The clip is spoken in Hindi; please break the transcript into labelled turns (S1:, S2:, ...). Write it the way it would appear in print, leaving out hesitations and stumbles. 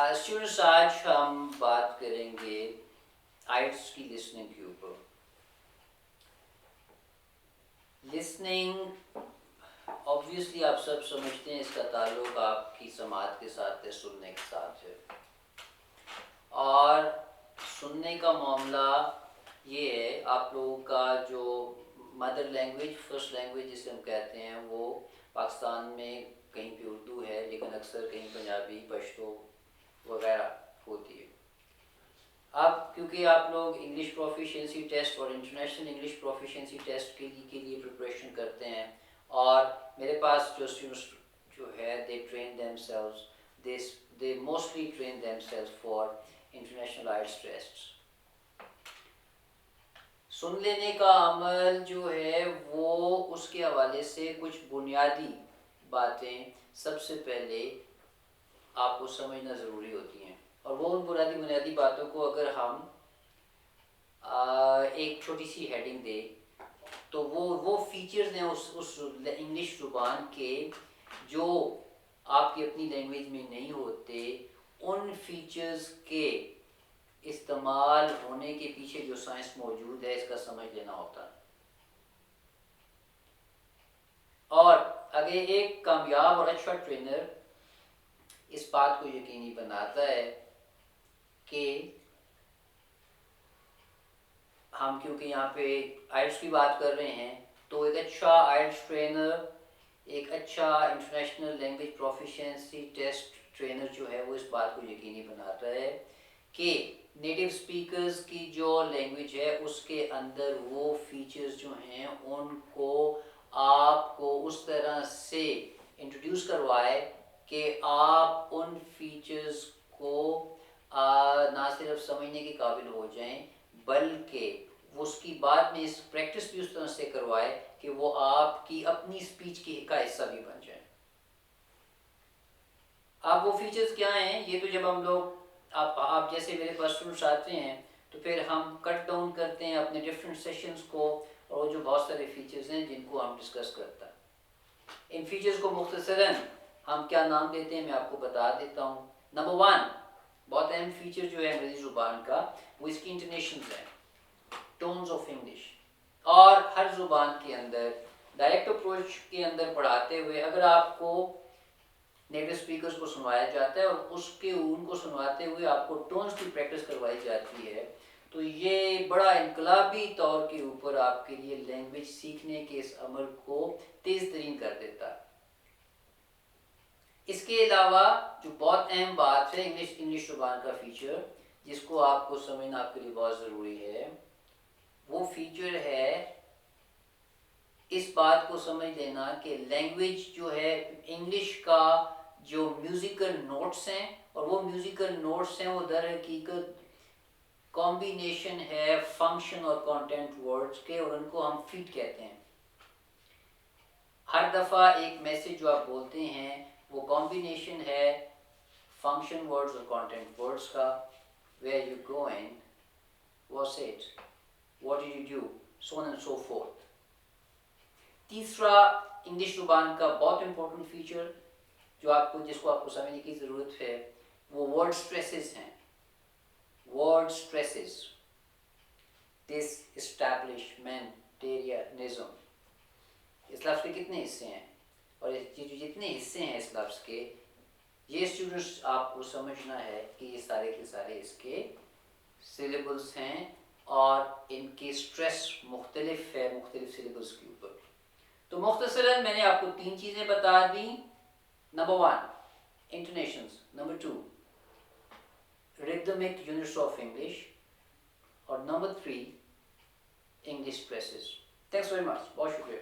S1: स्टूडेंट्स, आज हम बात करेंगे आइट्स की लिसनिंग के ऊपर। लिसनिंग ऑब्वियसली आप सब समझते हैं, इसका ताल्लुक आपकी समात के साथ है, सुनने के साथ है। और सुनने का मामला ये है, आप लोगों का जो मदर लैंग्वेज, फर्स्ट लैंग्वेज जिसे हम कहते हैं, वो पाकिस्तान में कहीं पे उर्दू है, लेकिन अक्सर कहीं पंजाबी, पश्तो वगैरह होती है। अब क्योंकि आप लोग इंग्लिश प्रोफिशिएंसी टेस्ट और इंटरनेशनल इंग्लिश प्रोफिशिएंसी टेस्ट के लिए प्रिपरेशन करते हैं, और मेरे पास जो स्टूडेंट्स जो है, they train themselves, they mostly train themselves for international IELTS test. सुन लेने का अमल जो है वो उसके हवाले से कुछ बुनियादी बातें सबसे पहले आपको समझना ज़रूरी होती हैं। और वो उन बुनियादी बातों को अगर हम एक छोटी सी हेडिंग दे, तो वो फीचर्स हैं उस इंग्लिश ज़ुबान के जो आपकी अपनी लैंग्वेज में नहीं होते। उन फीचर्स के इस्तेमाल होने के पीछे जो साइंस मौजूद है, इसका समझ लेना होता है। और अगर एक कामयाब और अच्छा ट्रेनर इस बात को यकीनी बनाता है कि हम, क्योंकि यहाँ पे आइल्स की बात कर रहे हैं, तो एक अच्छा आइल्स ट्रेनर, एक अच्छा international language proficiency test trainer जो है, वो इस बात को यकीनी बनाता है कि नेटिव स्पीकर्स की जो लैंग्वेज है उसके अंदर वो फीचर्स जो हैं उनको आपको उस तरह से इंट्रोड्यूस करवाए कि आप उन फीचर्स को ना सिर्फ समझने के काबिल हो जाएं, बल्कि उसकी बाद में इस प्रैक्टिस भी उस तरह से करवाए कि वो आपकी अपनी स्पीच का हिस्सा भी बन जाए। अब वो फीचर्स क्या हैं, ये तो जब हम लोग आप जैसे मेरे पास स्टूडेंट्स आते हैं, तो फिर हम कट डाउन करते हैं अपने डिफरेंट सेशंस को, और जो बहुत सारे फीचर्स हैं जिनको हम डिस्कस करते हैं। इन फीचर्स को मुख्तसरन हम क्या नाम देते हैं, मैं आपको बता देता हूँ। नंबर 1 बहुत अहम फीचर जो है अंग्रेजी ज़ुबान का, वो इसकी इंटोनेशंस है, टोन्स ऑफ इंग्लिश। और हर ज़ुबान के अंदर डायरेक्ट अप्रोच के अंदर पढ़ाते हुए अगर आपको नेटिव स्पीकर्स को सुनवाया जाता है और उनको सुनवाते हुए आपको टोन्स की प्रैक्टिस करवाई जाती है, तो ये बड़ा इनकलाबी तौर के ऊपर आपके लिए लैंग्वेज सीखने के इस अमल को तेज़ तरीन कर देता है। इसके अलावा जो बहुत अहम बात है इंग्लिश ज़ुबान का फीचर, जिसको आपको समझना आपके लिए बहुत ज़रूरी है, वो फीचर है इस बात को समझ लेना कि लैंग्वेज जो है इंग्लिश का जो म्यूज़िकल नोट्स हैं, और वो म्यूज़िकल नोट्स हैं वो दर हकीकत कॉम्बिनेशन है फंक्शन और कंटेंट वर्ड्स के, और उनको हम फीट कहते हैं। हर दफ़ा एक मैसेज जो आप बोलते हैं वो कॉम्बिनेशन है फंक्शन वर्ड्स और कंटेंट वर्ड्स का। Where you going, what's it, what did you do, so on and so forth. तीसरा इंग्लिश ज़ुबान का बहुत इंपॉर्टेंट फीचर जिसको आपको समझने की ज़रूरत है, वो वर्ड स्ट्रेसेस हैं। वर्ड स्ट्रेसेस, डिसएस्टैब्लिशमेंटेरियनिज्म, इस लफ्ज़ के कितने हिस्से हैं, और जितने हिस्से हैं इस लफ्ज़ के, ये स्टूडेंट्स आपको समझना है कि ये सारे के सारे इसके सिलेबल्स हैं, और इनके स्ट्रेस मुख्तलिफ है मुख्तलिफ सिलेबल्स के ऊपर। तो मुख्तसरन मैंने आपको 3 चीज़ें बता दी। Number 1 intonations, number 2 rhythmic units of English, और number 3 English stresses। Thanks very much, बहुत शुक्रिया।